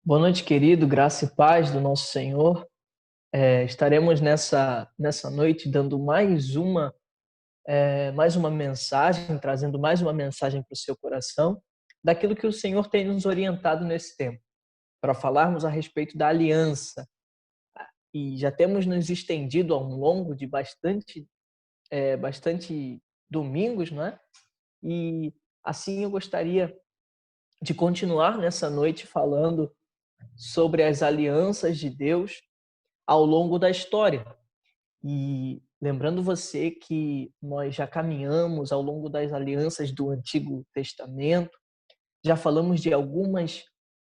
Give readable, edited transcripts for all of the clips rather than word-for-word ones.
Boa noite, querido, graça e paz do nosso Senhor. Estaremos nessa noite dando mais uma mensagem, trazendo mais uma mensagem para o seu coração, daquilo que o Senhor tem nos orientado nesse tempo, para falarmos a respeito da aliança. E já temos nos estendido ao longo de bastante domingos, não é? E assim eu gostaria de continuar nessa noite falando sobre as alianças de Deus ao longo da história. E lembrando você que nós já caminhamos ao longo das alianças do Antigo Testamento, já falamos de algumas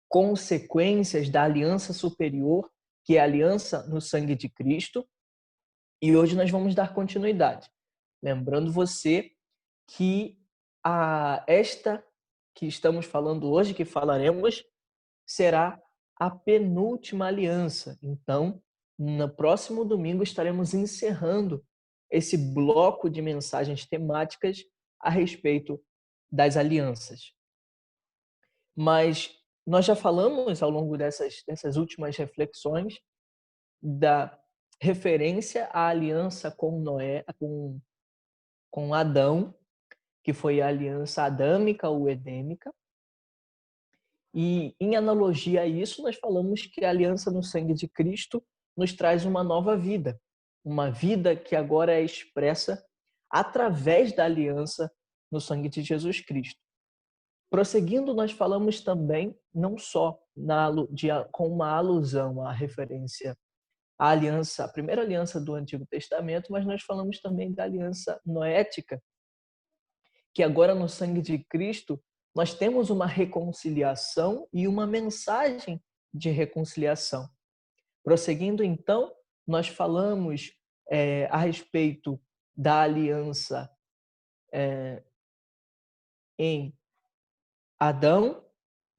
consequências da aliança superior, que é a aliança no sangue de Cristo, e hoje nós vamos dar continuidade. Lembrando você que esta que estamos falando hoje, que falaremos, será a penúltima aliança. Então, no próximo domingo estaremos encerrando esse bloco de mensagens temáticas a respeito das alianças. Mas nós já falamos ao longo dessas últimas reflexões da referência à aliança com Noé, com Adão, que foi a aliança adâmica ou edêmica. E, em analogia a isso, nós falamos que a aliança no sangue de Cristo nos traz uma nova vida. Uma vida que agora é expressa através da aliança no sangue de Jesus Cristo. Prosseguindo, nós falamos também, não só com uma alusão à referência à aliança, a primeira aliança do Antigo Testamento, mas nós falamos também da aliança noética, que agora no sangue de Cristo nós temos uma reconciliação e uma mensagem de reconciliação. Prosseguindo, então, nós falamos a respeito da aliança em Adão,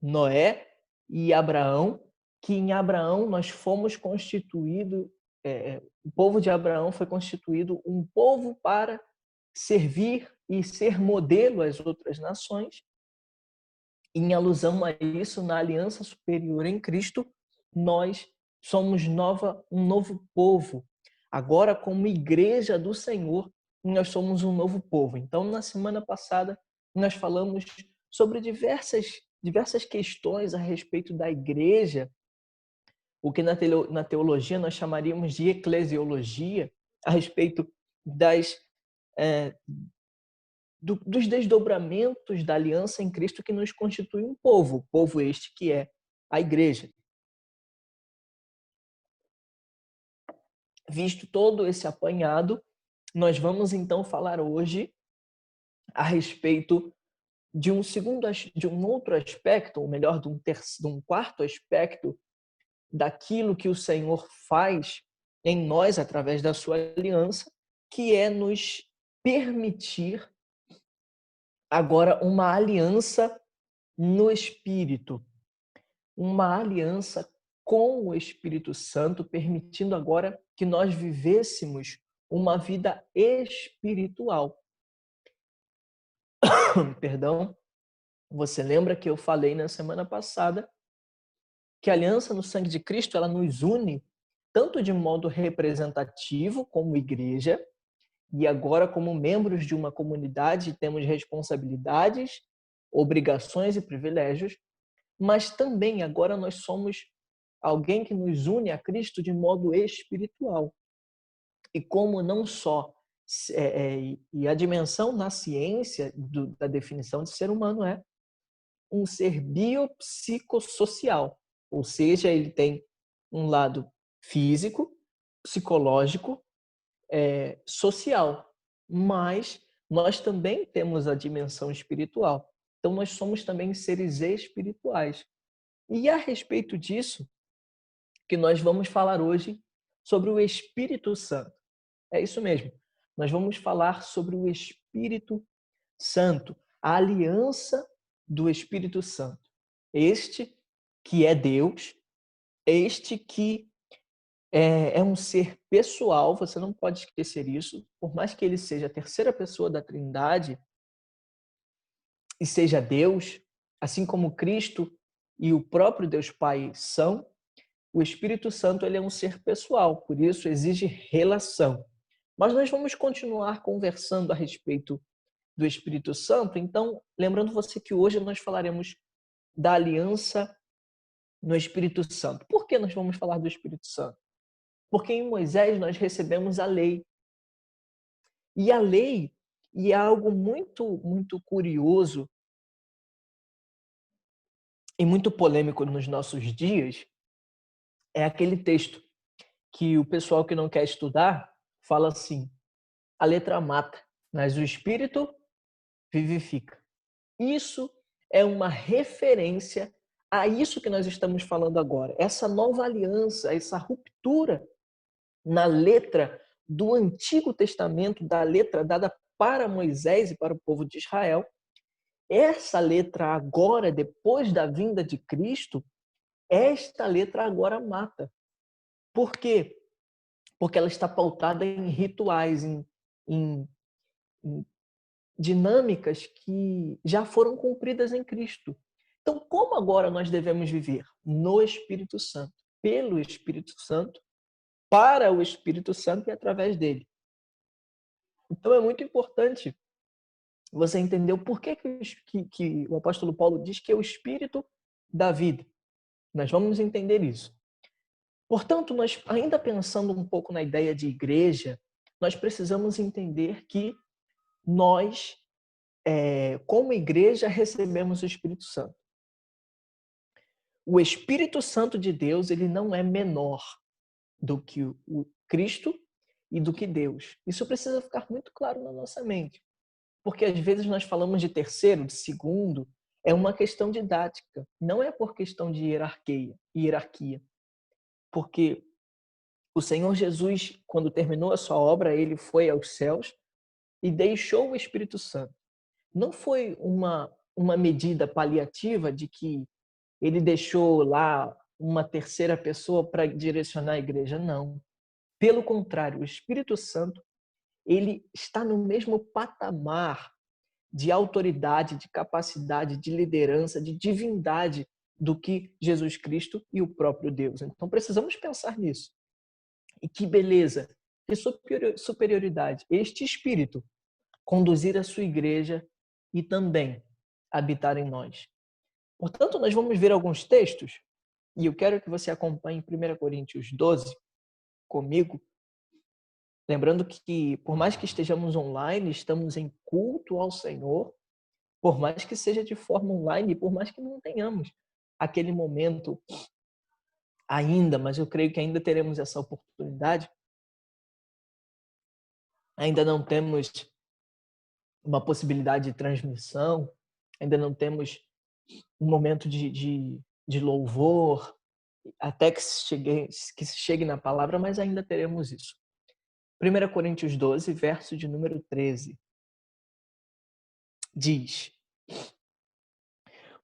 Noé e Abraão, que em Abraão nós fomos constituídos, o povo de Abraão foi constituído um povo para servir e ser modelo às outras nações. Em alusão a isso, na aliança superior em Cristo, nós somos um novo povo. Agora, como igreja do Senhor, nós somos um novo povo. Então, na semana passada, nós falamos sobre diversas questões a respeito da igreja, o que na teologia nós chamaríamos de eclesiologia, a respeito dos desdobramentos da aliança em Cristo que nos constitui um povo este que é a igreja. Visto todo esse apanhado, nós vamos então falar hoje a respeito de um outro aspecto, ou melhor, de um quarto aspecto daquilo que o Senhor faz em nós através da sua aliança, que é nos permitir agora uma aliança no Espírito, uma aliança com o Espírito Santo, permitindo agora que nós vivêssemos uma vida espiritual. Perdão, você lembra que eu falei na semana passada que a aliança no sangue de Cristo, ela nos une tanto de modo representativo como igreja, e agora como membros de uma comunidade temos responsabilidades, obrigações e privilégios, mas também agora nós somos alguém que nos une a Cristo de modo espiritual. E como não só e a dimensão na ciência da definição de ser humano é um ser biopsicossocial, ou seja, ele tem um lado físico, psicológico, social, mas nós também temos a dimensão espiritual. Então nós somos também seres espirituais. E a respeito disso, que nós vamos falar hoje sobre o Espírito Santo. É isso mesmo. Nós vamos falar sobre o Espírito Santo, a aliança do Espírito Santo. Este que é Deus, este que é um ser pessoal, você não pode esquecer isso, por mais que ele seja a terceira pessoa da Trindade e seja Deus, assim como Cristo e o próprio Deus Pai são, o Espírito Santo ele é um ser pessoal, por isso exige relação. Mas nós vamos continuar conversando a respeito do Espírito Santo, então, lembrando você que hoje nós falaremos da aliança no Espírito Santo. Por que nós vamos falar do Espírito Santo? Porque em Moisés nós recebemos a lei. E a lei, e é algo muito curioso e muito polêmico nos nossos dias, é aquele texto que o pessoal que não quer estudar fala assim: a letra mata, mas o espírito vivifica. Isso é uma referência a isso que nós estamos falando agora. Essa nova aliança, essa ruptura na letra do Antigo Testamento, da letra dada para Moisés e para o povo de Israel. Essa letra agora, depois da vinda de Cristo, esta letra agora mata. Por quê? Porque ela está pautada em rituais, em dinâmicas que já foram cumpridas em Cristo. Então, como agora nós devemos viver? No Espírito Santo, pelo Espírito Santo, para o Espírito Santo e através dele. Então, é muito importante você entender o porquê que o apóstolo Paulo diz que é o Espírito da vida. Nós vamos entender isso. Portanto, nós ainda pensando um pouco na ideia de igreja, nós precisamos entender que nós, como igreja, recebemos o Espírito Santo. O Espírito Santo de Deus, ele não é menor do que o Cristo e do que Deus. Isso precisa ficar muito claro na nossa mente. Porque às vezes nós falamos de terceiro, de segundo, é uma questão didática, não é por questão de hierarquia. Porque o Senhor Jesus, quando terminou a sua obra, ele foi aos céus e deixou o Espírito Santo. Não foi uma medida paliativa de que ele deixou lá uma terceira pessoa para direcionar a igreja, não. Pelo contrário, o Espírito Santo, ele está no mesmo patamar de autoridade, de capacidade, de liderança, de divindade do que Jesus Cristo e o próprio Deus. Então precisamos pensar nisso. E que beleza, que superioridade este Espírito conduzir a sua igreja e também habitar em nós. Portanto, nós vamos ver alguns textos e eu quero que você acompanhe 1 Coríntios 12 comigo. Lembrando que, por mais que estejamos online, estamos em culto ao Senhor, por mais que seja de forma online, por mais que não tenhamos aquele momento ainda, mas eu creio que ainda teremos essa oportunidade. Ainda não temos uma possibilidade de transmissão, ainda não temos um momento de louvor, até que se chegue na palavra, mas ainda teremos isso. 1 Coríntios 12, verso de número 13, diz: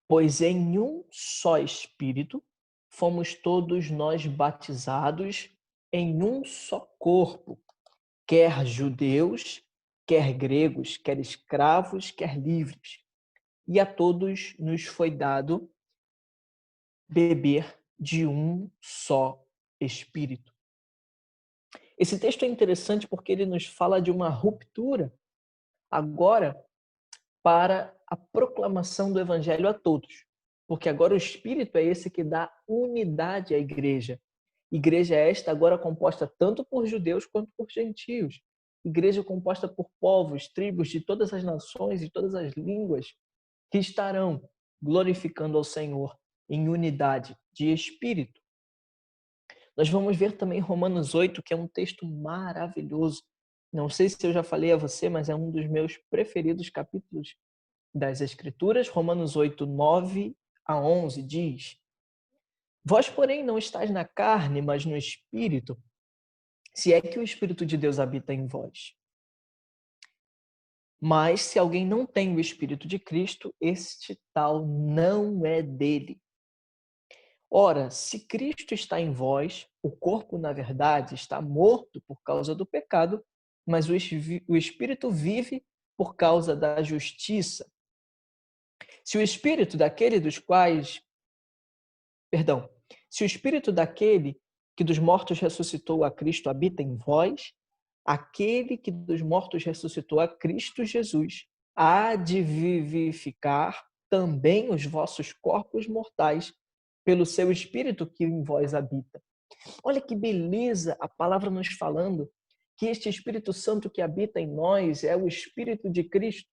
pois em um só Espírito fomos todos nós batizados em um só corpo, quer judeus, quer gregos, quer escravos, quer livres. E a todos nos foi dado beber de um só Espírito. Esse texto é interessante porque ele nos fala de uma ruptura agora para a proclamação do Evangelho a todos. Porque agora o Espírito é esse que dá unidade à igreja. Igreja esta agora composta tanto por judeus quanto por gentios. Igreja composta por povos, tribos de todas as nações e todas as línguas que estarão glorificando ao Senhor em unidade de espírito. Nós vamos ver também Romanos 8, que é um texto maravilhoso. Não sei se eu já falei a você, mas é um dos meus preferidos capítulos das Escrituras. Romanos 8, 9 a 11 diz: vós, porém, não estáis na carne, mas no Espírito, se é que o Espírito de Deus habita em vós. Mas se alguém não tem o Espírito de Cristo, este tal não é dele. Ora, se Cristo está em vós, o corpo, na verdade, está morto por causa do pecado, mas o Espírito vive por causa da justiça. Se o Espírito daquele dos quais Perdão. Se o espírito daquele que dos mortos ressuscitou a Cristo habita em vós, aquele que dos mortos ressuscitou a Cristo Jesus há de vivificar também os vossos corpos mortais pelo seu espírito que em vós habita. Olha que beleza a palavra nos falando que este Espírito Santo que habita em nós é o Espírito de Cristo.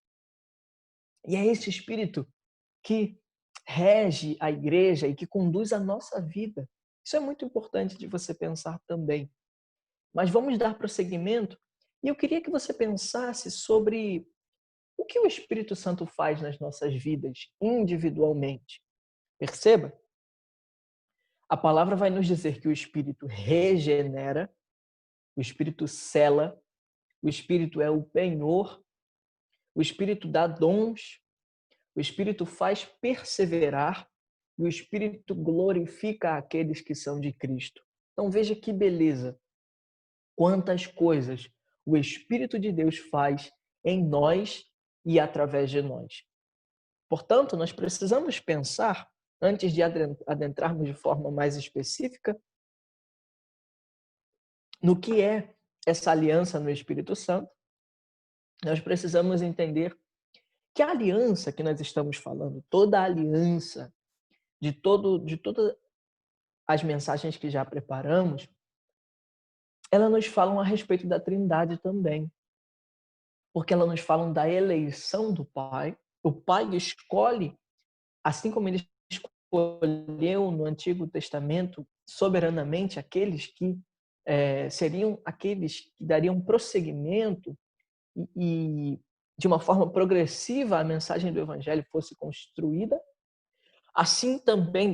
E é esse Espírito que rege a igreja e que conduz a nossa vida. Isso é muito importante de você pensar também. Mas vamos dar prosseguimento e eu queria que você pensasse sobre o que o Espírito Santo faz nas nossas vidas individualmente. Perceba, a palavra vai nos dizer que o Espírito regenera, o Espírito cela, o Espírito é o penhor, o Espírito dá dons, o Espírito faz perseverar e o Espírito glorifica aqueles que são de Cristo. Então veja que beleza, quantas coisas o Espírito de Deus faz em nós e através de nós. Portanto, nós precisamos pensar, antes de adentrarmos de forma mais específica, no que é essa aliança no Espírito Santo. Nós precisamos entender que a aliança que nós estamos falando, toda a aliança, de todas as mensagens que já preparamos, elas nos falam a respeito da Trindade também. Porque elas nos falam da eleição do Pai. O Pai escolhe, assim como ele escolheu no Antigo Testamento, soberanamente aqueles que seriam aqueles que dariam prosseguimento e de uma forma progressiva a mensagem do Evangelho fosse construída. Assim também,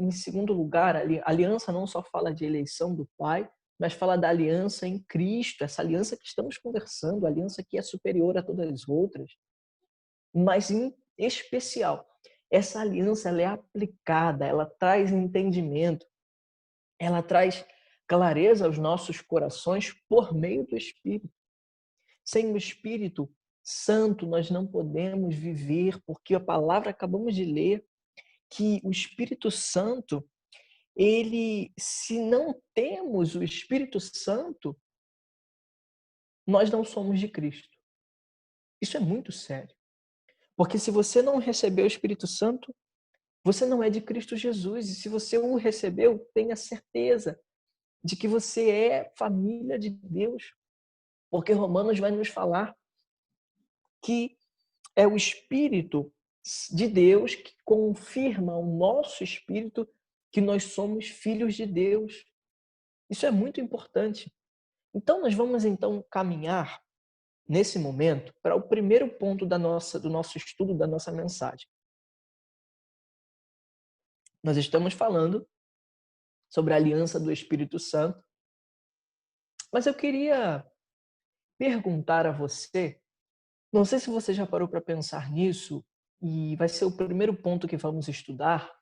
em segundo lugar, a aliança não só fala de eleição do Pai, mas fala da aliança em Cristo, essa aliança que estamos conversando, a aliança que é superior a todas as outras. Mas, em especial, essa aliança ela é aplicada, ela traz entendimento, ela traz clareza aos nossos corações por meio do Espírito. Sem o Espírito Santo, nós não podemos viver, porque a palavra acabamos de ler, que o Espírito Santo, se não temos o Espírito Santo, nós não somos de Cristo. Isso é muito sério. Porque se você não recebeu o Espírito Santo, você não é de Cristo Jesus. E se você o recebeu, tenha certeza de que você é família de Deus. Porque Romanos vai nos falar que é o Espírito de Deus que confirma ao nosso espírito que nós somos filhos de Deus. Isso é muito importante. Então, nós vamos caminhar nesse momento para o primeiro ponto do nosso estudo, da nossa mensagem. Nós estamos falando sobre a aliança do Espírito Santo, mas eu queria perguntar a você, não sei se você já parou para pensar nisso, e vai ser o primeiro ponto que vamos estudar,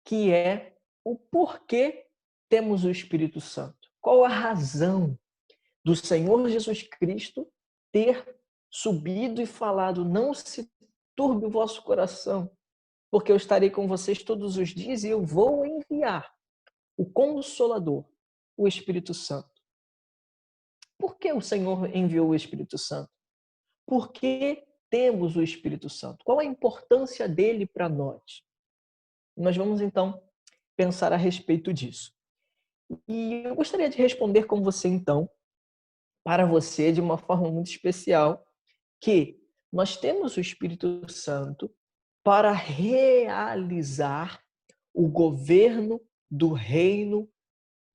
que é o porquê temos o Espírito Santo. Qual a razão do Senhor Jesus Cristo ter subido e falado: não se turbe o vosso coração, porque eu estarei com vocês todos os dias e eu vou enviar o Consolador, o Espírito Santo. Por que o Senhor enviou o Espírito Santo? Por que temos o Espírito Santo? Qual a importância dele para nós? Nós vamos então pensar a respeito disso. E eu gostaria de responder com você então, para você de uma forma muito especial, que nós temos o Espírito Santo para realizar o governo do reino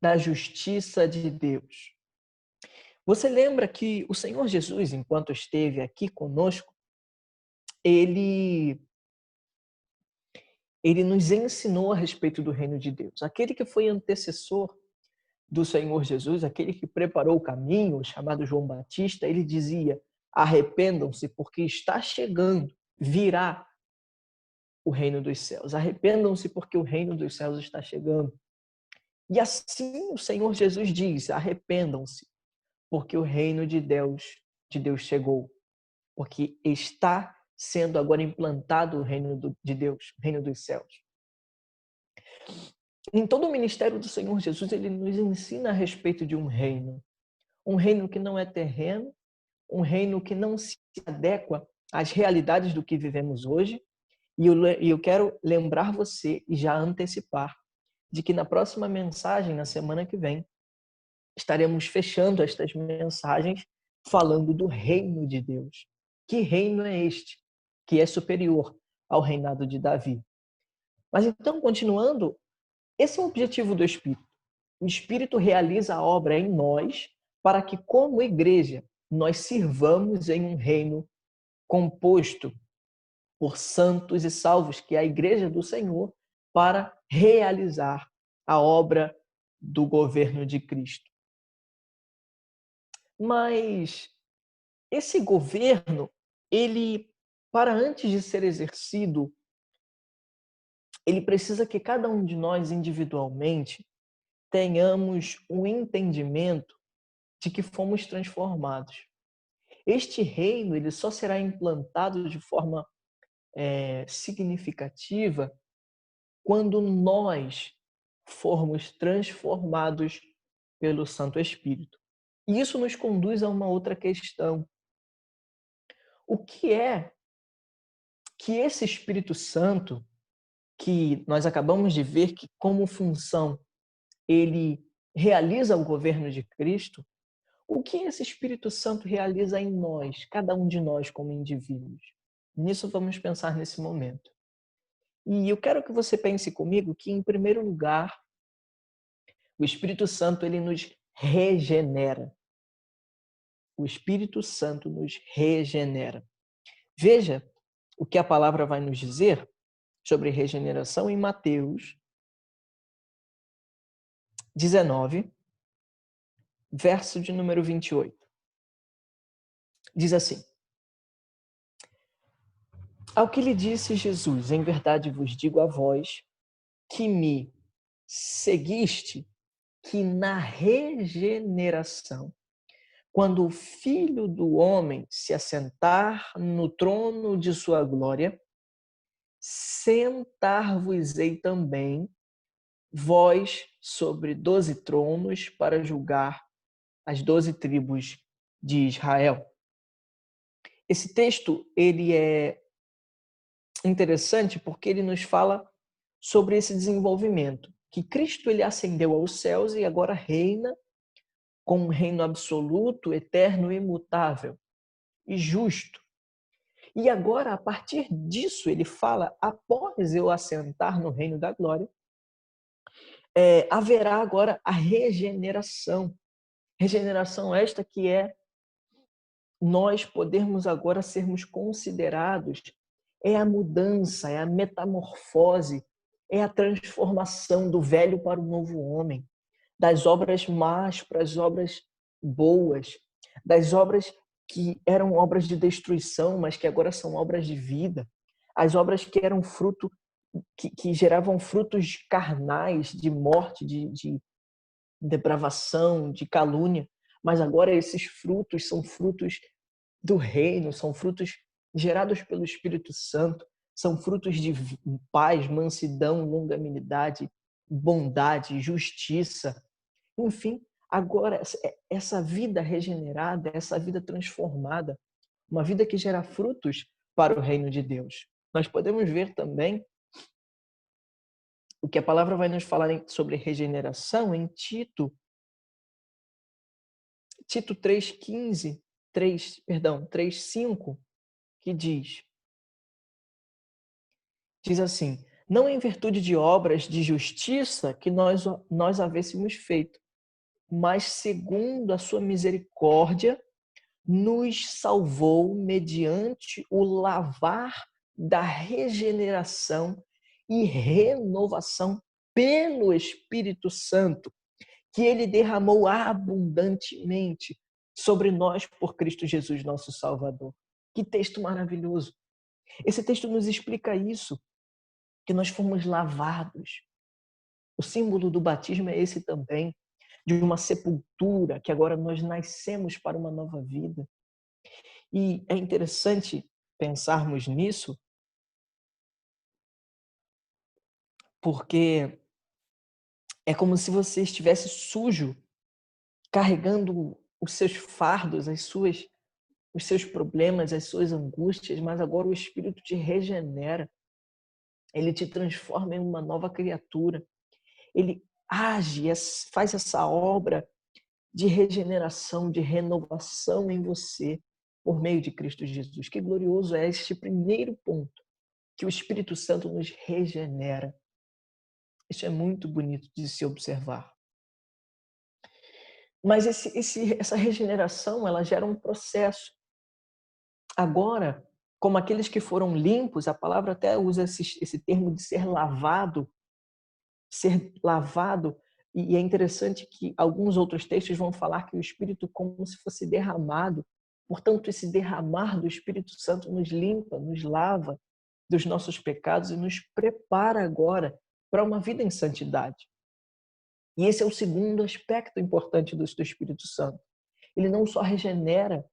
da justiça de Deus. Você lembra que o Senhor Jesus, enquanto esteve aqui conosco, ele nos ensinou a respeito do reino de Deus. Aquele que foi antecessor do Senhor Jesus, aquele que preparou o caminho, chamado João Batista, ele dizia: arrependam-se, porque está chegando, virá o reino dos céus. Arrependam-se, porque o reino dos céus está chegando. E assim o Senhor Jesus diz: arrependam-se, porque o reino de Deus chegou. Porque está sendo agora implantado o reino de Deus, o reino dos céus. Em todo o ministério do Senhor Jesus, ele nos ensina a respeito de um reino que não é terreno, um reino que não se adequa às realidades do que vivemos hoje. E eu quero lembrar você e já antecipar de que na próxima mensagem, na semana que vem, estaremos fechando estas mensagens falando do reino de Deus. Que reino é este? Que é superior ao reinado de Davi. Mas então, continuando, esse é o objetivo do Espírito. O Espírito realiza a obra em nós para que, como igreja, nós sirvamos em um reino composto por santos e salvos, que é a igreja do Senhor, para realizar a obra do governo de Cristo. Mas esse governo, ele, para antes de ser exercido, ele precisa que cada um de nós individualmente tenhamos um entendimento de que fomos transformados. Este reino ele só será implantado de forma significativa quando nós formos transformados pelo Santo Espírito. E isso nos conduz a uma outra questão. O que é que esse Espírito Santo, que nós acabamos de ver que como função ele realiza o governo de Cristo, o que esse Espírito Santo realiza em nós, cada um de nós como indivíduos? Nisso vamos pensar nesse momento. E eu quero que você pense comigo que, em primeiro lugar, o Espírito Santo ele nos regenera. O Espírito Santo nos regenera. Veja o que a palavra vai nos dizer sobre regeneração em Mateus 19, verso de número 28. Diz assim: Ao que lhe disse Jesus, em verdade vos digo a vós, que me seguiste, que na regeneração, quando o Filho do Homem se assentar no trono de sua glória, sentar-vos-ei também vós sobre 12 tronos para julgar as 12 tribos de Israel. Esse texto ele é interessante porque ele nos fala sobre esse desenvolvimento, que Cristo ele ascendeu aos céus e agora reina com um reino absoluto, eterno, imutável e justo. E agora, a partir disso, ele fala, após eu assentar no reino da glória, haverá agora a regeneração. Regeneração esta que é nós podermos agora sermos considerados, é a mudança, é a metamorfose, é a transformação do velho para o novo homem, das obras más para as obras boas, das obras que eram obras de destruição, mas que agora são obras de vida, as obras que eram fruto, que geravam frutos carnais, de morte, de depravação, de calúnia, mas agora esses frutos são frutos do reino, são frutos gerados pelo Espírito Santo, são frutos de paz, mansidão, longanimidade, bondade, justiça. Enfim, agora essa vida regenerada, essa vida transformada, uma vida que gera frutos para o reino de Deus. Nós podemos ver também o que a palavra vai nos falar sobre regeneração em Tito 3:15, 3:5, que diz assim: não em virtude de obras de justiça que nós havêssemos feito, mas segundo a sua misericórdia, nos salvou mediante o lavar da regeneração e renovação pelo Espírito Santo, que ele derramou abundantemente sobre nós por Cristo Jesus, nosso Salvador. Que texto maravilhoso! Esse texto nos explica isso, que nós fomos lavados. O símbolo do batismo é esse também, de uma sepultura, que agora nós nascemos para uma nova vida. E é interessante pensarmos nisso, porque É como se você estivesse sujo, carregando os seus fardos, os seus problemas, as suas angústias, mas agora o Espírito te regenera. Ele te transforma em uma nova criatura. Ele age, faz essa obra de regeneração, de renovação em você por meio de Cristo Jesus. Que glorioso é este primeiro ponto, que o Espírito Santo nos regenera. Isso é muito bonito de se observar. Mas essa regeneração, ela gera um processo. Agora, como aqueles que foram limpos, a palavra até usa esse termo de ser lavado, e é interessante que alguns outros textos vão falar que o Espírito como se fosse derramado. Portanto, esse derramar do Espírito Santo nos limpa, nos lava dos nossos pecados e nos prepara agora para uma vida em santidade. E esse é o segundo aspecto importante do Espírito Santo. Ele não só regenera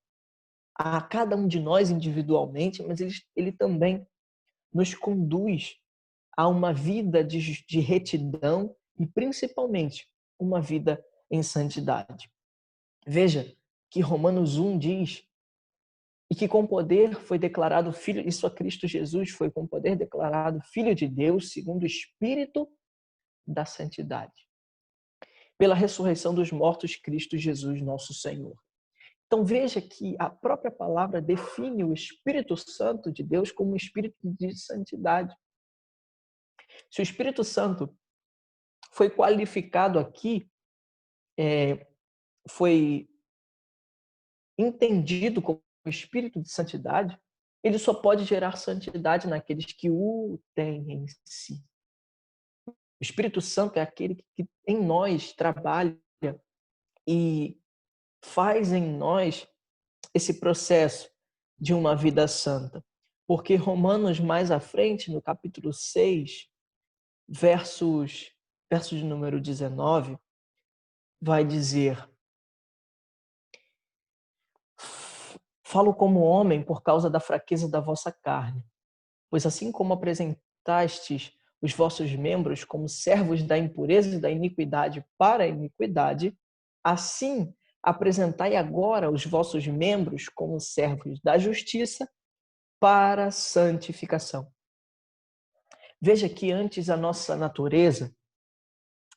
a cada um de nós individualmente, mas ele também nos conduz a uma vida de retidão e, principalmente, uma vida em santidade. Veja que Romanos 1 diz e que com poder foi declarado filho, isso a Cristo Jesus foi com poder declarado filho de Deus, segundo o Espírito da santidade. Pela ressurreição dos mortos, Cristo Jesus, nosso Senhor. Então veja que a própria palavra define o Espírito Santo de Deus como um espírito de santidade. Se o Espírito Santo foi qualificado aqui, foi entendido como espírito de santidade, ele só pode gerar santidade naqueles que o têm em si. O Espírito Santo é aquele que em nós trabalha e faz em nós esse processo de uma vida santa. Porque Romanos, mais à frente, no capítulo 6, verso de número 19, vai dizer: falo como homem por causa da fraqueza da vossa carne, pois assim como apresentastes os vossos membros como servos da impureza e da iniquidade para a iniquidade, assim apresentai agora os vossos membros como servos da justiça para a santificação. Veja que antes a nossa natureza,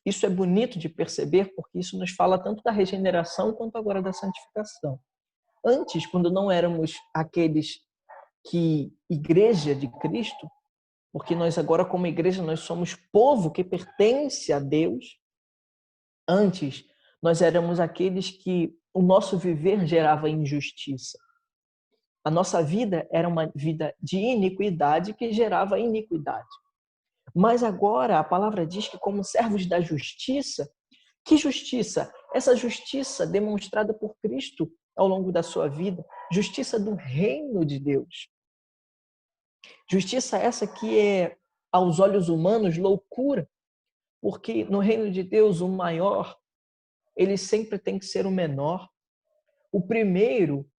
isso é bonito de perceber, porque isso nos fala tanto da regeneração quanto agora da santificação. Antes, quando não éramos aqueles que igreja de Cristo, porque nós agora como igreja nós somos povo que pertence a Deus. Antes, nós éramos aqueles que o nosso viver gerava injustiça. A nossa vida era uma vida de iniquidade que gerava iniquidade. Mas agora a palavra diz que como servos da justiça, que justiça? Essa justiça demonstrada por Cristo ao longo da sua vida, justiça do reino de Deus. Justiça essa que é, aos olhos humanos, loucura, porque no reino de Deus o maior, ele sempre tem que ser o menor. O primeiro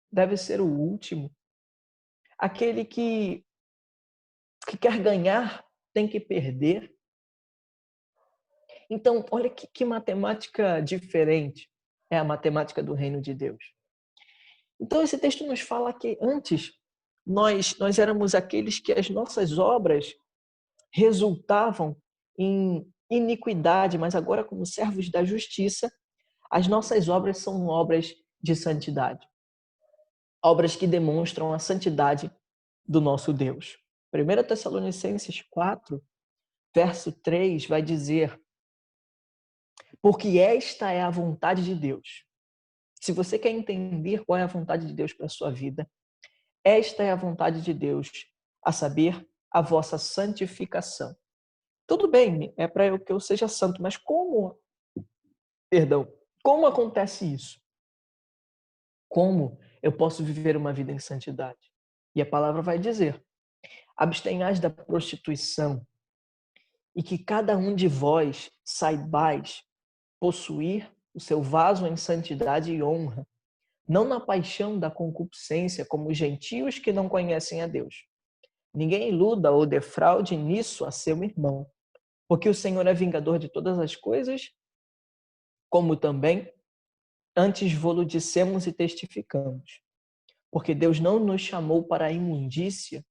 deve ser o último. Aquele que quer ganhar tem que perder. Então, olha que matemática diferente é a matemática do reino de Deus. Então, esse texto nos fala que antes nós éramos aqueles que as nossas obras resultavam em iniquidade, mas agora, como servos da justiça, as nossas obras são obras de santidade. Obras que demonstram a santidade do nosso Deus. 1 Tessalonicenses 4, verso 3, vai dizer: porque esta é a vontade de Deus. Se você quer entender qual é a vontade de Deus para a sua vida, esta é a vontade de Deus, a saber, a vossa santificação. Tudo bem, é para que eu seja santo, mas como acontece isso? Como eu posso viver uma vida em santidade? E a palavra vai dizer: abstenhais da prostituição e que cada um de vós saibais possuir o seu vaso em santidade e honra, não na paixão da concupiscência, como os gentios que não conhecem a Deus. Ninguém iluda ou defraude nisso a seu irmão, Porque o Senhor é vingador de todas as coisas, como também antes vô-lo dissemos e testificamos. Porque Deus não nos chamou para a imundícia,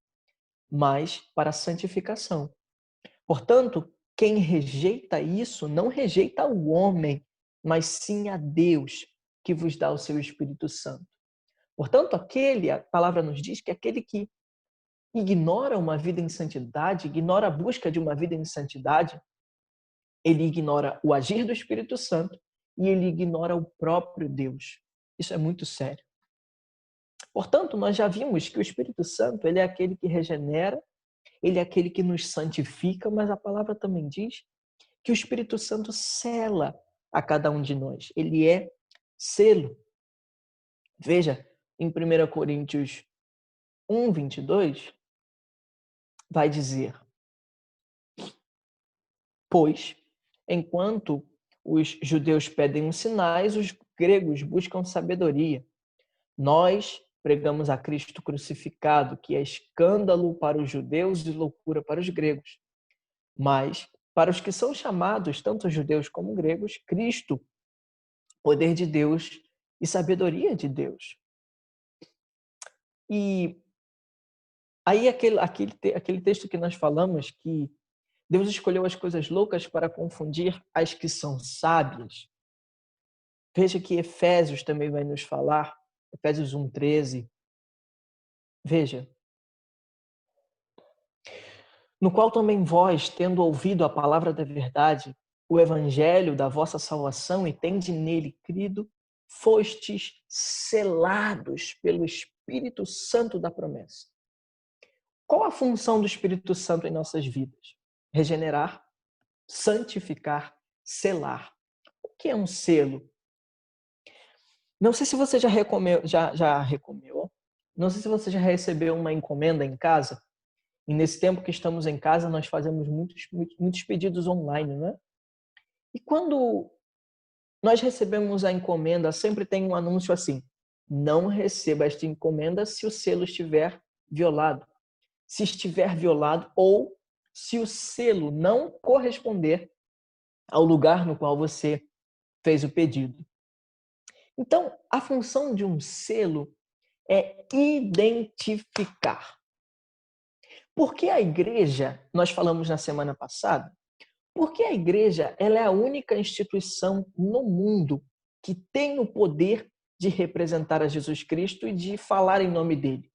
mas para a santificação. Portanto, quem rejeita isso não rejeita o homem, mas sim a Deus, que vos dá o seu Espírito Santo. Portanto, a palavra nos diz que aquele que ignora uma vida em santidade, ignora a busca de uma vida em santidade, ele ignora o agir do Espírito Santo e ele ignora o próprio Deus. Isso é muito sério. Portanto, nós já vimos que o Espírito Santo, ele é aquele que regenera, ele é aquele que nos santifica, mas a palavra também diz que o Espírito Santo sela a cada um de nós. Ele é selo. Veja, em 1 Coríntios 1, 22, vai dizer: pois, enquanto os judeus pedem os sinais, os gregos buscam sabedoria. Nós pregamos a Cristo crucificado, que é escândalo para os judeus e loucura para os gregos. Mas, para os que são chamados, tanto judeus como gregos, Cristo, poder de Deus e sabedoria de Deus. E aí aquele texto que nós falamos, que Deus escolheu as coisas loucas para confundir as que são sábias. Veja que Efésios também vai nos falar, Efésios 1:13. Veja, no qual também vós, tendo ouvido a palavra da verdade, o evangelho da vossa salvação, e tende nele crido, fostes selados pelo Espírito Santo da promessa. Qual a função do Espírito Santo em nossas vidas? Regenerar, santificar, selar. O que é um selo? Não sei se você já recomendou, não sei se você já recebeu uma encomenda em casa. E nesse tempo que estamos em casa, nós fazemos muitos pedidos online, né? E quando nós recebemos a encomenda, sempre tem um anúncio assim: não receba esta encomenda se o selo estiver violado. Se estiver violado ou se o selo não corresponder ao lugar no qual você fez o pedido. Então, a função de um selo é identificar. Porque a igreja, nós falamos na semana passada, porque a igreja ela é a única instituição no mundo que tem o poder de representar a Jesus Cristo e de falar em nome dele.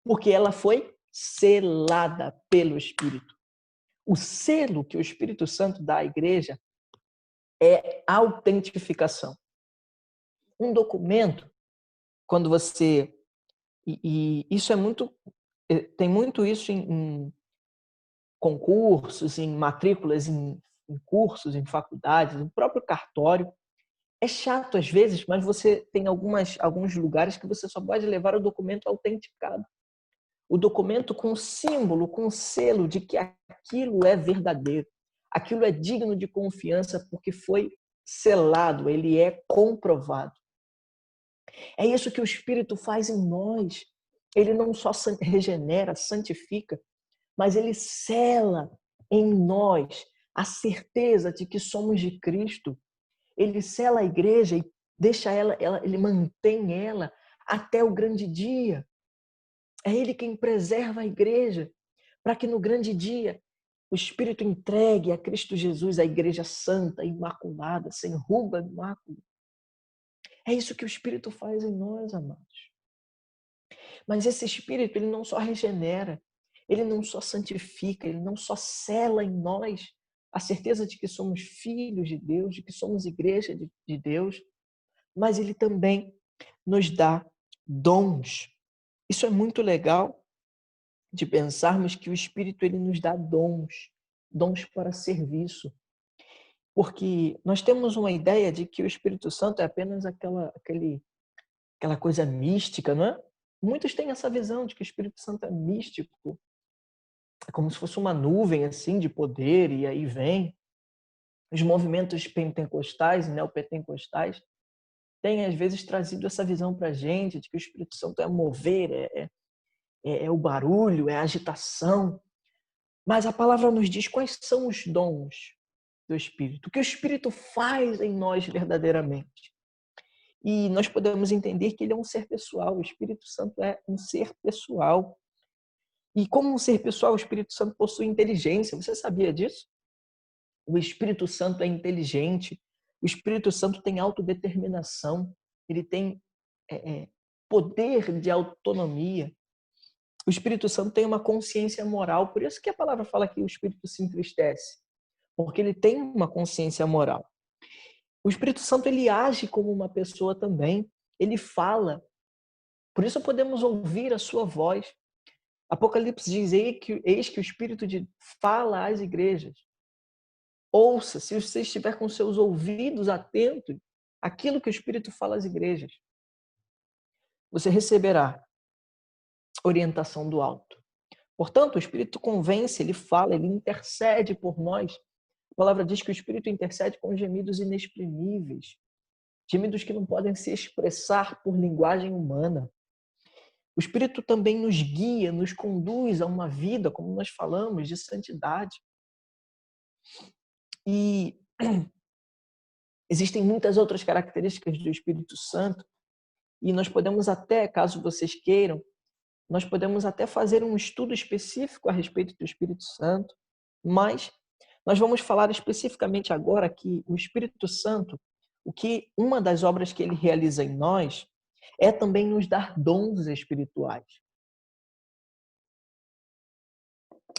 Porque ela foi selada pelo Espírito. O selo que o Espírito Santo dá à igreja é autentificação. Um documento, quando você... E isso é muito... Tem muito isso em concursos, em matrículas, em cursos, em faculdades, no próprio cartório. É chato às vezes, mas você tem alguns lugares que você só pode levar o documento autenticado. O documento com símbolo, com selo de que aquilo é verdadeiro. Aquilo é digno de confiança porque foi selado, ele é comprovado. É isso que o Espírito faz em nós. Ele não só regenera, santifica, mas ele sela em nós a certeza de que somos de Cristo. Ele sela a igreja e deixa ele mantém ela até o grande dia. É ele quem preserva a igreja, para que no grande dia o Espírito entregue a Cristo Jesus a igreja santa, imaculada, sem ruga de mácula. É isso que o Espírito faz em nós, amados. Mas esse Espírito, ele não só regenera, ele não só santifica, ele não só sela em nós a certeza de que somos filhos de Deus, de que somos igreja de Deus, mas ele também nos dá dons. Isso é muito legal de pensarmos que o Espírito ele nos dá dons, dons para serviço. Porque nós temos uma ideia de que o Espírito Santo é apenas aquela coisa mística, não é? Muitos têm essa visão de que o Espírito Santo é místico, é como se fosse uma nuvem assim de poder e aí vem. Os movimentos pentecostais e neopentecostais têm às vezes trazido essa visão para a gente de que o Espírito Santo é mover, é o barulho, é a agitação. Mas a palavra nos diz quais são os dons do Espírito, o que o Espírito faz em nós verdadeiramente. E nós podemos entender que ele é um ser pessoal, o Espírito Santo é um ser pessoal. E como um ser pessoal, o Espírito Santo possui inteligência. Você sabia disso? O Espírito Santo é inteligente, o Espírito Santo tem autodeterminação, ele tem poder de autonomia. O Espírito Santo tem uma consciência moral, por isso que a palavra fala que o Espírito se entristece, porque ele tem uma consciência moral. O Espírito Santo ele age como uma pessoa também, ele fala, por isso podemos ouvir a sua voz. Apocalipse diz, eis que o Espírito fala às igrejas. Ouça, se você estiver com seus ouvidos atentos, aquilo que o Espírito fala às igrejas. Você receberá orientação do alto. Portanto, o Espírito convence, ele fala, ele intercede por nós. A palavra diz que o Espírito intercede com gemidos inexprimíveis, gemidos que não podem se expressar por linguagem humana. O Espírito também nos guia, nos conduz a uma vida, como nós falamos, de santidade. E existem muitas outras características do Espírito Santo, e nós podemos até, caso vocês queiram, nós podemos até fazer um estudo específico a respeito do Espírito Santo, mas nós vamos falar especificamente agora que o Espírito Santo, uma das obras que ele realiza em nós é também nos dar dons espirituais.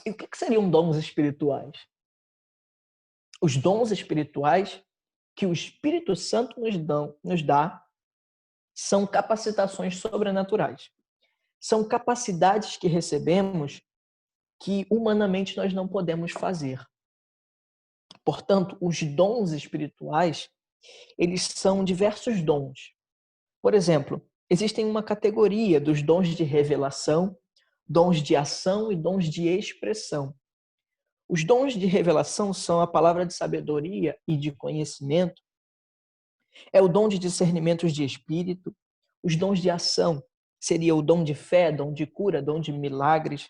E o que seriam dons espirituais? Os dons espirituais que o Espírito Santo nos dá são capacitações sobrenaturais. São capacidades que recebemos que humanamente nós não podemos fazer. Portanto, os dons espirituais, eles são diversos dons. Por exemplo, existem uma categoria dos dons de revelação, dons de ação e dons de expressão. Os dons de revelação são a palavra de sabedoria e de conhecimento, é o dom de discernimentos de espírito. Os dons de ação seria o dom de fé, dom de cura, dom de milagres.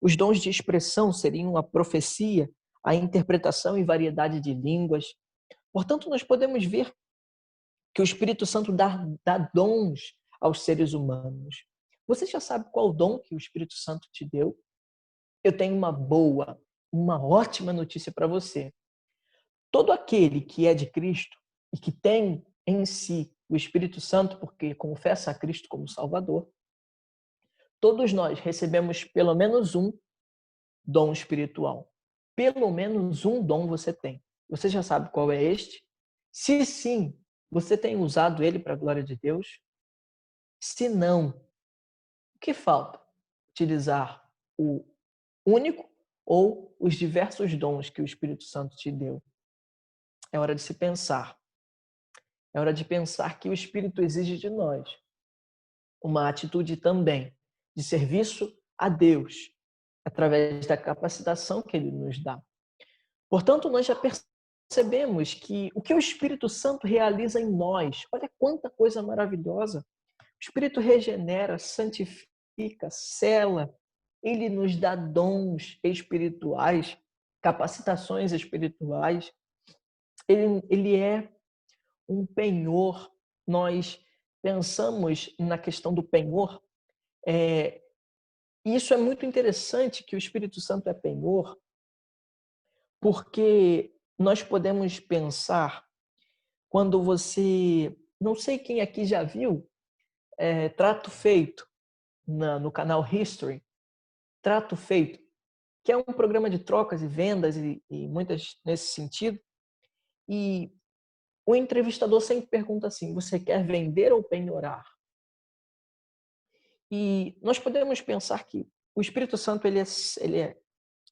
Os dons de expressão seriam a profecia, a interpretação e variedade de línguas. Portanto, nós podemos ver que o Espírito Santo dá dons aos seres humanos. Você já sabe qual dom que o Espírito Santo te deu? Eu tenho uma ótima notícia para você. Todo aquele que é de Cristo e que tem em si o Espírito Santo, porque confessa a Cristo como Salvador, todos nós recebemos pelo menos um dom espiritual. Pelo menos um dom você tem. Você já sabe qual é este? Se sim, você tem usado ele para a glória de Deus? Se não, o que falta? Utilizar o único ou os diversos dons que o Espírito Santo te deu? É hora de se pensar. É hora de pensar que o Espírito exige de nós uma atitude também de serviço a Deus, através da capacitação que Ele nos dá. Portanto, nós já percebemos que o que o Espírito Santo realiza em nós, olha quanta coisa maravilhosa. O Espírito regenera, santifica, sela, Ele nos dá dons espirituais, capacitações espirituais. Ele é um penhor. Nós pensamos na questão do penhor. Isso é muito interessante que o Espírito Santo é penhor, porque nós podemos pensar quando você... Não sei quem aqui já viu Trato Feito no canal History. Trato Feito, que é um programa de trocas e vendas e muitas nesse sentido. E o entrevistador sempre pergunta assim: você quer vender ou penhorar? E nós podemos pensar que o Espírito Santo ele é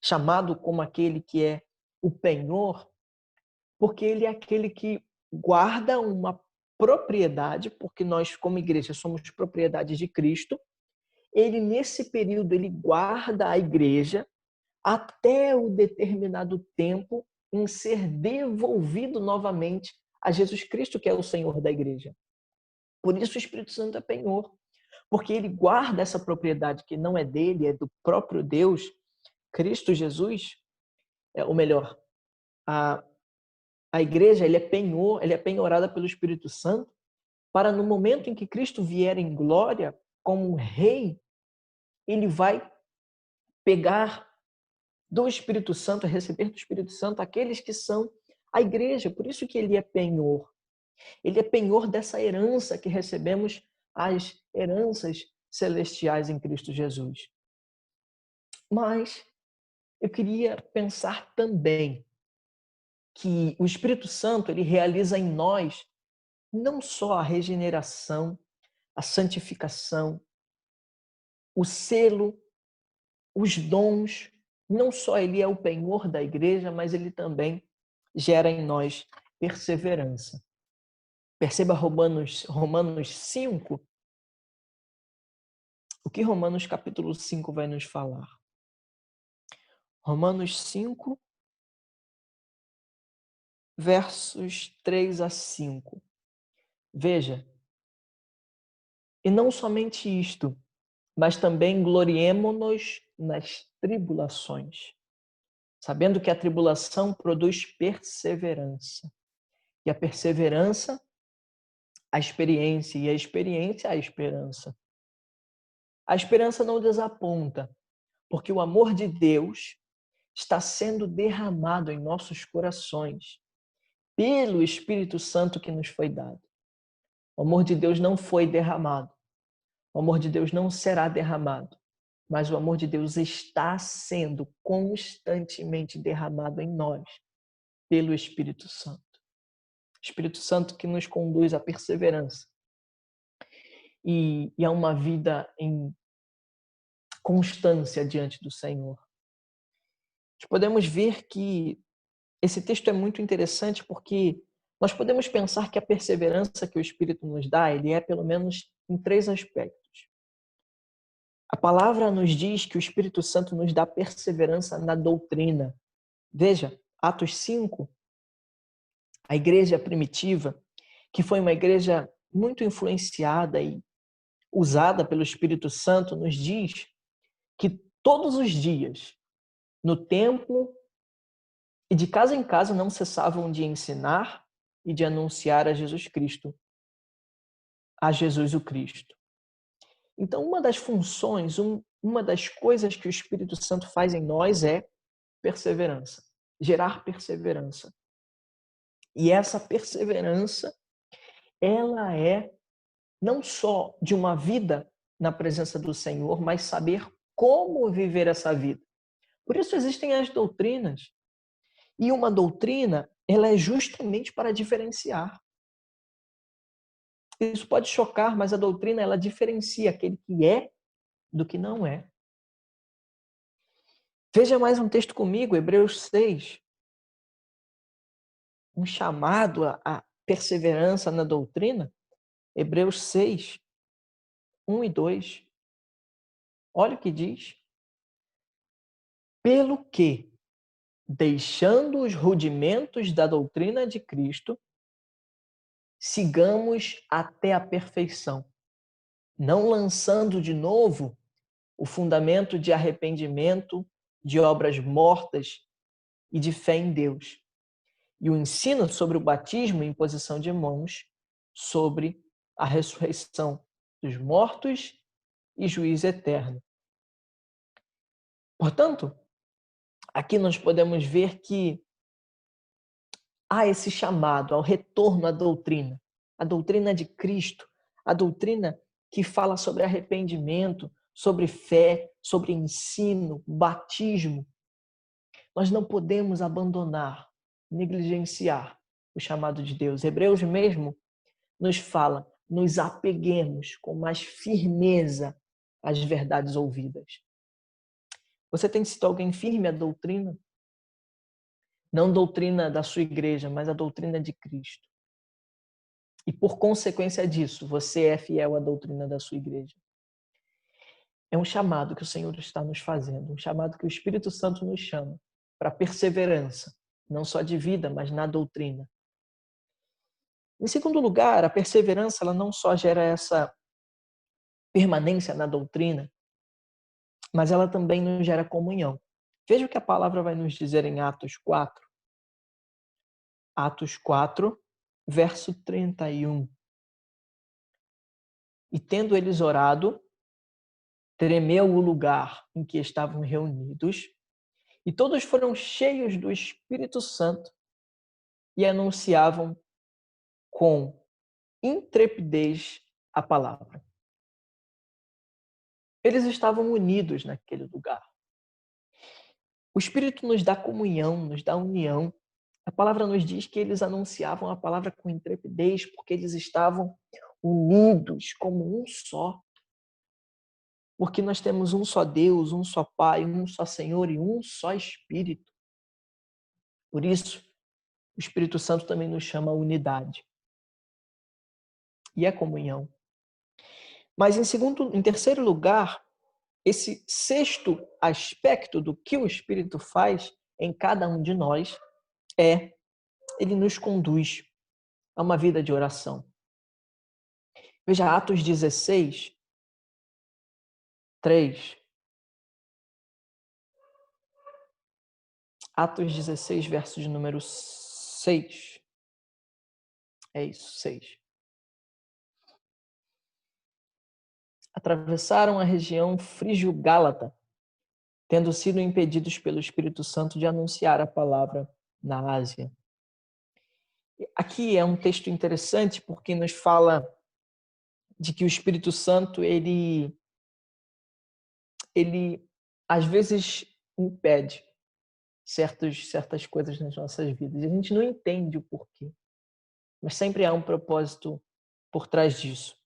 chamado como aquele que é o penhor, porque ele é aquele que guarda uma propriedade, porque nós, como igreja, somos propriedade de Cristo. Ele, nesse período, ele guarda a igreja até o determinado tempo em ser devolvido novamente a Jesus Cristo, que é o Senhor da igreja. Por isso o Espírito Santo é penhor, porque ele guarda essa propriedade que não é dele, é do próprio Deus, Cristo Jesus, ou melhor, a, a igreja ele é penhorada pelo Espírito Santo para no momento em que Cristo vier em glória como rei, ele vai pegar do Espírito Santo, receber do Espírito Santo aqueles que são a igreja. Por isso que ele é penhor. Ele é penhor dessa herança que recebemos, as heranças celestiais em Cristo Jesus. Mas eu queria pensar também que o Espírito Santo ele realiza em nós não só a regeneração, a santificação, o selo, os dons. Não só ele é o penhor da igreja, mas ele também gera em nós perseverança. Perceba Romanos 5, o que Romanos capítulo 5 vai nos falar. Romanos 5, versos 3 a 5. Veja, e não somente isto, mas também gloriemo-nos nas tribulações, sabendo que a tribulação produz perseverança. E a perseverança, a experiência, e a experiência, a esperança. A esperança não desaponta, porque o amor de Deus está sendo derramado em nossos corações pelo Espírito Santo que nos foi dado. O amor de Deus não foi derramado. O amor de Deus não será derramado. Mas o amor de Deus está sendo constantemente derramado em nós pelo Espírito Santo. Espírito Santo que nos conduz à perseverança e a uma vida em constância diante do Senhor. Nós podemos ver que esse texto é muito interessante porque nós podemos pensar que a perseverança que o Espírito nos dá, ele é pelo menos em 3 aspectos. A palavra nos diz que o Espírito Santo nos dá perseverança na doutrina. Veja, Atos 5, a igreja primitiva, que foi uma igreja muito influenciada e usada pelo Espírito Santo, nos diz que todos os dias, no templo e de casa em casa, não cessavam de ensinar e de anunciar a Jesus Cristo, a Jesus o Cristo. Então, uma das funções, uma das coisas que o Espírito Santo faz em nós é perseverança, gerar perseverança. E essa perseverança, ela é não só de uma vida na presença do Senhor, mas saber como viver essa vida. Por isso existem as doutrinas. E uma doutrina, ela é justamente para diferenciar. Isso pode chocar, mas a doutrina, ela diferencia aquele que é do que não é. Veja mais um texto comigo, Hebreus 6. Um chamado à perseverança na doutrina. Hebreus 6, 1 e 2. Olha o que diz. Pelo que, deixando os rudimentos da doutrina de Cristo, sigamos até a perfeição, não lançando de novo o fundamento de arrependimento, de obras mortas e de fé em Deus, e o ensino sobre o batismo e imposição de mãos, sobre a ressurreição dos mortos e juízo eterno. Portanto, aqui nós podemos ver que há esse chamado ao retorno à doutrina, a doutrina de Cristo, a doutrina que fala sobre arrependimento, sobre fé, sobre ensino, batismo. Nós não podemos abandonar, negligenciar o chamado de Deus. Hebreus mesmo nos fala, nos apeguemos com mais firmeza às verdades ouvidas. Você tem sido alguém firme à doutrina? Não doutrina da sua igreja, mas a doutrina de Cristo. E por consequência disso, você é fiel à doutrina da sua igreja. É um chamado que o Senhor está nos fazendo, um chamado que o Espírito Santo nos chama para perseverança, não só de vida, mas na doutrina. Em segundo lugar, a perseverança ela não só gera essa permanência na doutrina, mas ela também nos gera comunhão. Veja o que a palavra vai nos dizer em Atos 4. Atos 4, verso 31. E tendo eles orado, tremeu o lugar em que estavam reunidos, e todos foram cheios do Espírito Santo e anunciavam com intrepidez a palavra. Eles estavam unidos naquele lugar. O Espírito nos dá comunhão, nos dá união. A palavra nos diz que eles anunciavam a palavra com intrepidez porque eles estavam unidos como um só. Porque nós temos um só Deus, um só Pai, um só Senhor e um só Espírito. Por isso, o Espírito Santo também nos chama a unidade e a comunhão. Mas em terceiro lugar, esse sexto aspecto do que o Espírito faz em cada um de nós ele nos conduz a uma vida de oração. Veja Atos 16, 3. Atos 16, verso de número 6. É isso, 6. Atravessaram a região frígio-gálata, tendo sido impedidos pelo Espírito Santo de anunciar a palavra na Ásia. Aqui é um texto interessante porque nos fala de que o Espírito Santo, ele às vezes impede certas coisas nas nossas vidas. E a gente não entende o porquê, mas sempre há um propósito por trás disso.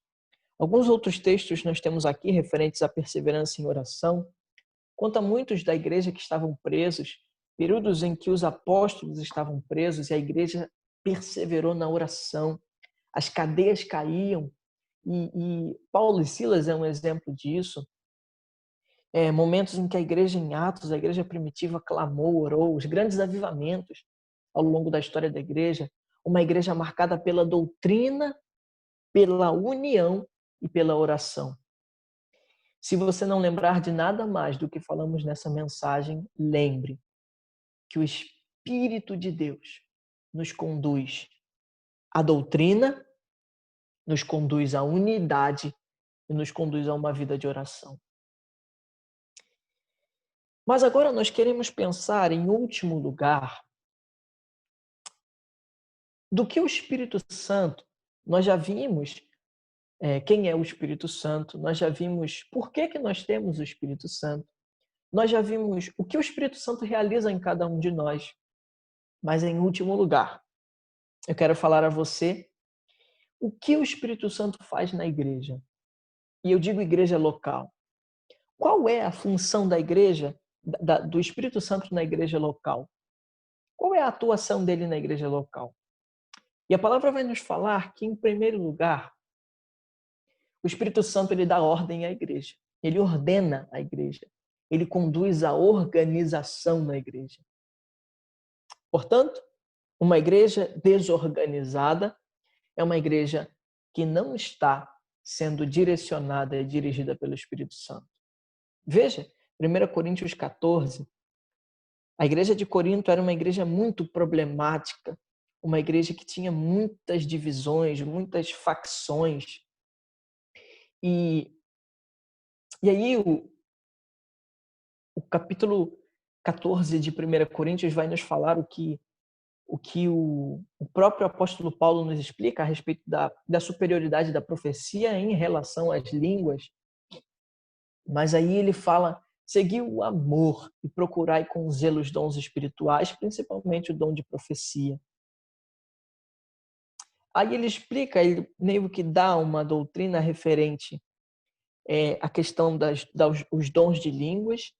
Alguns outros textos nós temos aqui referentes à perseverança em oração. Conta muitos da igreja que estavam presos, períodos em que os apóstolos estavam presos e a igreja perseverou na oração. As cadeias caíam e Paulo e Silas é um exemplo disso. Momentos em que a igreja em Atos, a igreja primitiva clamou, orou, os grandes avivamentos ao longo da história da igreja, uma igreja marcada pela doutrina, pela união e pela oração. Se você não lembrar de nada mais do que falamos nessa mensagem, lembre que o Espírito de Deus nos conduz à doutrina, nos conduz à unidade e nos conduz a uma vida de oração. Mas agora nós queremos pensar, em último lugar, do que o Espírito Santo, nós já vimos quem é o Espírito Santo, nós já vimos por que nós temos o Espírito Santo, nós já vimos o que o Espírito Santo realiza em cada um de nós. Mas em último lugar, eu quero falar a você o que o Espírito Santo faz na igreja. E eu digo igreja local. Qual é a função da igreja, do Espírito Santo na igreja local? Qual é a atuação dele na igreja local? E a palavra vai nos falar que, em primeiro lugar, o Espírito Santo ele dá ordem à igreja. Ele ordena a igreja. Ele conduz a organização na igreja. Portanto, uma igreja desorganizada é uma igreja que não está sendo direcionada e dirigida pelo Espírito Santo. Veja, 1 Coríntios 14, a igreja de Corinto era uma igreja muito problemática, uma igreja que tinha muitas divisões, muitas facções. E aí o capítulo 14 de 1 Coríntios vai nos falar o que o próprio apóstolo Paulo nos explica a respeito da superioridade da profecia em relação às línguas. Mas aí ele fala, segui o amor e procurai com zelo os dons espirituais, principalmente o dom de profecia. Aí ele explica, ele meio que dá uma doutrina referente à questão dos dons de línguas,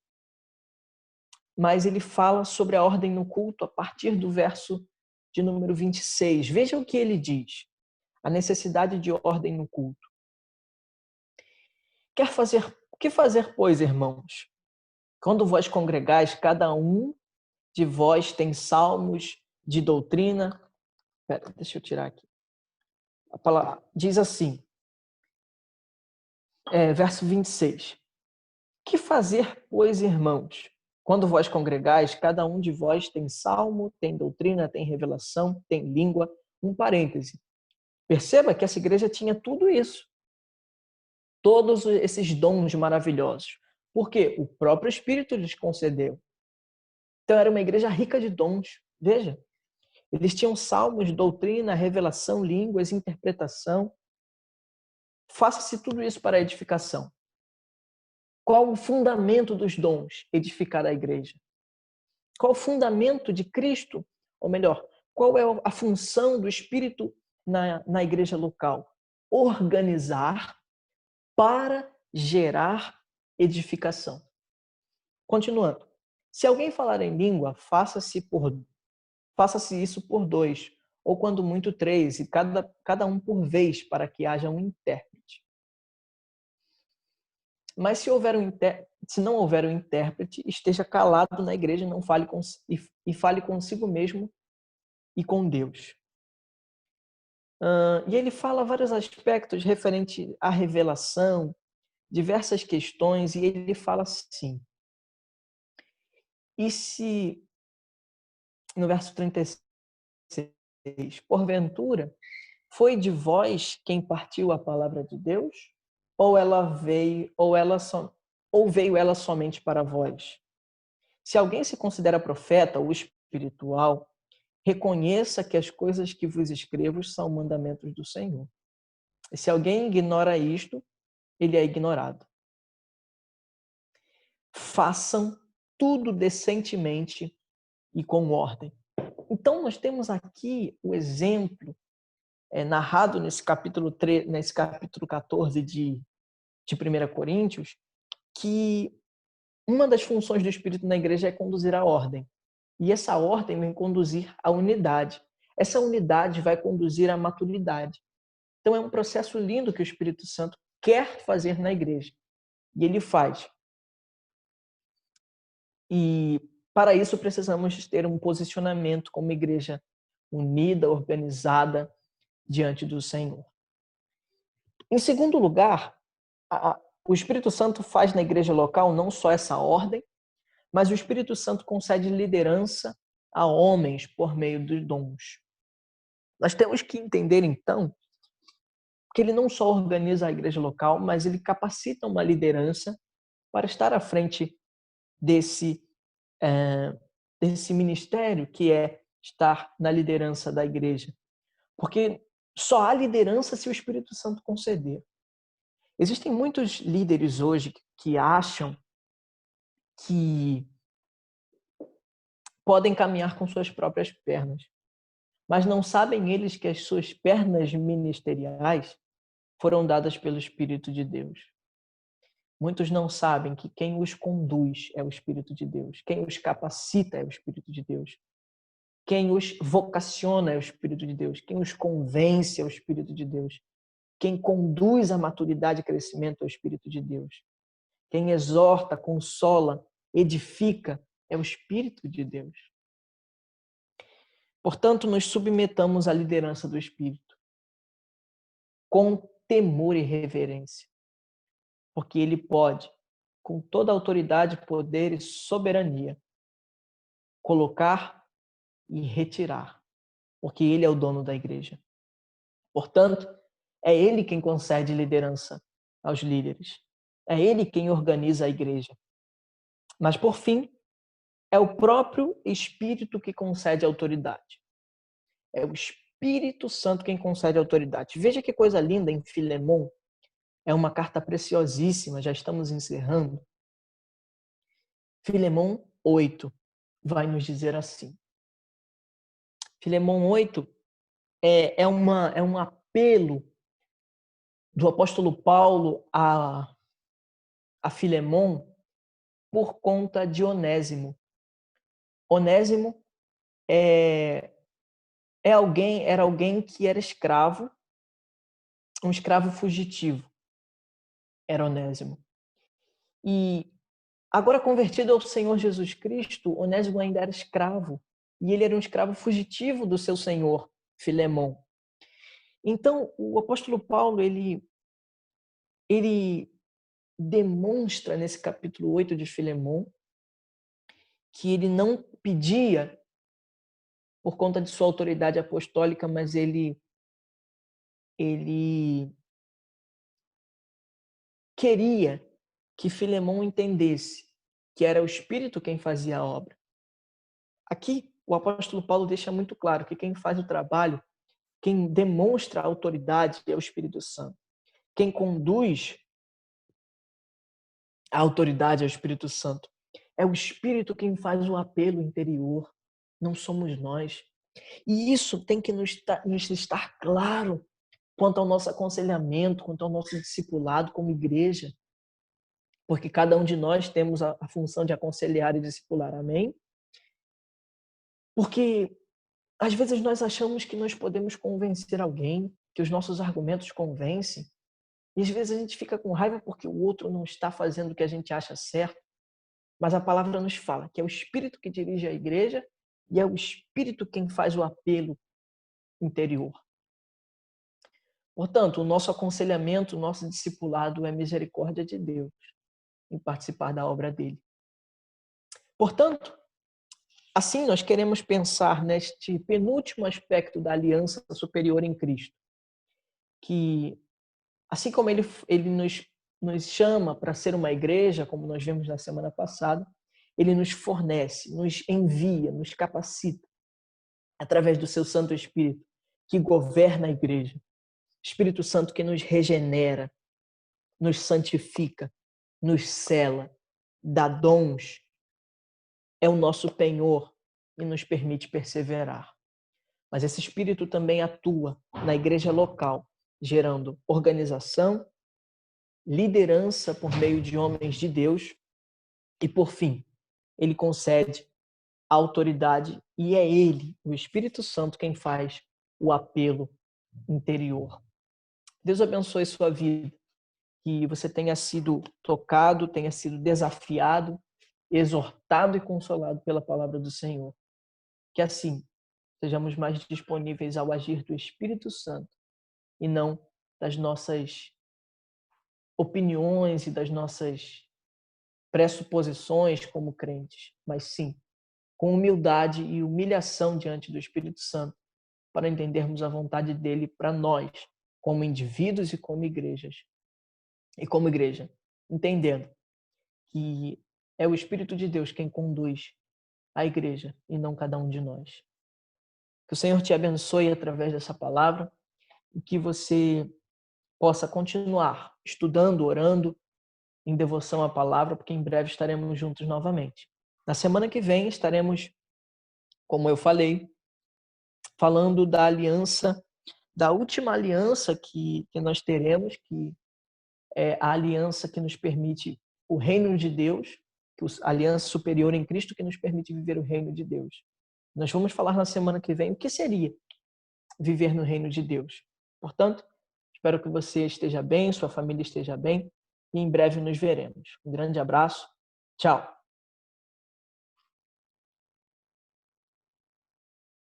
mas ele fala sobre a ordem no culto a partir do verso de número 26. Veja o que ele diz, a necessidade de ordem no culto. Que fazer, pois, irmãos? Quando vós congregais, cada um de vós tem salmos de doutrina. Espera, deixa eu tirar aqui. A palavra diz assim, verso 26. Que fazer, pois, irmãos? Quando vós congregais, cada um de vós tem salmo, tem doutrina, tem revelação, tem língua. Um parêntese. Perceba que essa igreja tinha tudo isso. Todos esses dons maravilhosos. Porque o próprio Espírito lhes concedeu. Então era uma igreja rica de dons. Veja, eles tinham salmos, doutrina, revelação, línguas, interpretação. Faça-se tudo isso para a edificação. Qual o fundamento dos dons? Edificar a igreja. Qual o fundamento de Cristo? Ou melhor, qual é a função do Espírito na igreja local? Organizar para gerar edificação. Continuando. Se alguém falar em língua, faça-se isso por 2, ou quando muito 3, e cada um por vez, para que haja um intérprete. Mas se não houver um intérprete, esteja calado na igreja e fale consigo mesmo e com Deus. E ele fala vários aspectos referente à revelação, diversas questões, e ele fala assim. E se, no verso 36, porventura, foi de vós quem partiu a palavra de Deus? Ou veio ela somente para vós? Se alguém se considera profeta ou espiritual, reconheça que as coisas que vos escrevo são mandamentos do Senhor. E se alguém ignora isto, ele é ignorado. Façam tudo decentemente e com ordem. Então, nós temos aqui o exemplo narrado nesse capítulo 14 de 1 Coríntios, que uma das funções do Espírito na igreja é conduzir a ordem. E essa ordem vem conduzir à unidade. Essa unidade vai conduzir à maturidade. Então é um processo lindo que o Espírito Santo quer fazer na igreja. E ele faz. E para isso precisamos ter um posicionamento como igreja unida, organizada diante do Senhor. Em segundo lugar, o Espírito Santo faz na igreja local não só essa ordem, mas o Espírito Santo concede liderança a homens por meio dos dons. Nós temos que entender, então, que ele não só organiza a igreja local, mas ele capacita uma liderança para estar à frente desse ministério que é estar na liderança da igreja. Porque só há liderança se o Espírito Santo conceder. Existem muitos líderes hoje que acham que podem caminhar com suas próprias pernas, mas não sabem eles que as suas pernas ministeriais foram dadas pelo Espírito de Deus. Muitos não sabem que quem os conduz é o Espírito de Deus, quem os capacita é o Espírito de Deus, quem os vocaciona é o Espírito de Deus, quem os convence é o Espírito de Deus, quem conduz à maturidade e crescimento é o Espírito de Deus, quem exorta, consola, edifica é o Espírito de Deus. Portanto, nos submetamos à liderança do Espírito com temor e reverência, porque ele pode, com toda autoridade, poder e soberania, colocar e retirar, porque ele é o dono da igreja. Portanto, é ele quem concede liderança aos líderes. É ele quem organiza a igreja. Mas, por fim, é o próprio Espírito que concede autoridade. É o Espírito Santo quem concede autoridade. Veja que coisa linda em Filemon. É uma carta preciosíssima, já estamos encerrando. Filemon 8 vai nos dizer assim. Filemon 8 é um apelo do apóstolo Paulo a Filemon por conta de Onésimo. Onésimo era alguém que era escravo, um escravo fugitivo. Era Onésimo. E agora convertido ao Senhor Jesus Cristo, Onésimo ainda era escravo. E ele era um escravo fugitivo do seu senhor, Filemon. Então, o apóstolo Paulo, ele demonstra nesse capítulo 8 de Filemon que ele não pedia por conta de sua autoridade apostólica, mas ele queria que Filemão entendesse que era o Espírito quem fazia a obra. Aqui, o apóstolo Paulo deixa muito claro que quem faz o trabalho, quem demonstra a autoridade é o Espírito Santo. Quem conduz a autoridade é o Espírito Santo. É o Espírito quem faz o apelo interior, não somos nós. E isso tem que nos estar claro quanto ao nosso aconselhamento, quanto ao nosso discipulado como igreja. Porque cada um de nós temos a função de aconselhar e discipular, amém? Porque às vezes nós achamos que nós podemos convencer alguém, que os nossos argumentos convencem, e às vezes a gente fica com raiva porque o outro não está fazendo o que a gente acha certo, mas a palavra nos fala que é o Espírito que dirige a igreja e é o Espírito quem faz o apelo interior. Portanto, o nosso aconselhamento, o nosso discipulado é misericórdia de Deus em participar da obra dele. Portanto, assim nós queremos pensar neste penúltimo aspecto da aliança superior em Cristo, que assim como ele nos chama para ser uma igreja, como nós vimos na semana passada, ele nos fornece, nos envia, nos capacita através do seu Santo Espírito, que governa a igreja. Espírito Santo que nos regenera, nos santifica, nos cela, dá dons, é o nosso penhor e nos permite perseverar. Mas esse Espírito também atua na igreja local, gerando organização, liderança por meio de homens de Deus e, por fim, ele concede a autoridade e é ele, o Espírito Santo, quem faz o apelo interior. Deus abençoe sua vida, que você tenha sido tocado, tenha sido desafiado, exortado e consolado pela palavra do Senhor. Que assim sejamos mais disponíveis ao agir do Espírito Santo e não das nossas opiniões e das nossas pressuposições como crentes, mas sim com humildade e humilhação diante do Espírito Santo para entendermos a vontade dele para nós, como indivíduos e como igrejas. E como igreja, entendendo que é o Espírito de Deus quem conduz a igreja e não cada um de nós. Que o Senhor te abençoe através dessa palavra e que você possa continuar estudando, orando, em devoção à palavra, porque em breve estaremos juntos novamente. Na semana que vem estaremos, como eu falei, falando da aliança, da última aliança que nós teremos, que é a aliança que nos permite o reino de Deus, a aliança superior em Cristo que nos permite viver o reino de Deus. Nós vamos falar na semana que vem o que seria viver no reino de Deus. Portanto, espero que você esteja bem, sua família esteja bem e em breve nos veremos. Um grande abraço. Tchau.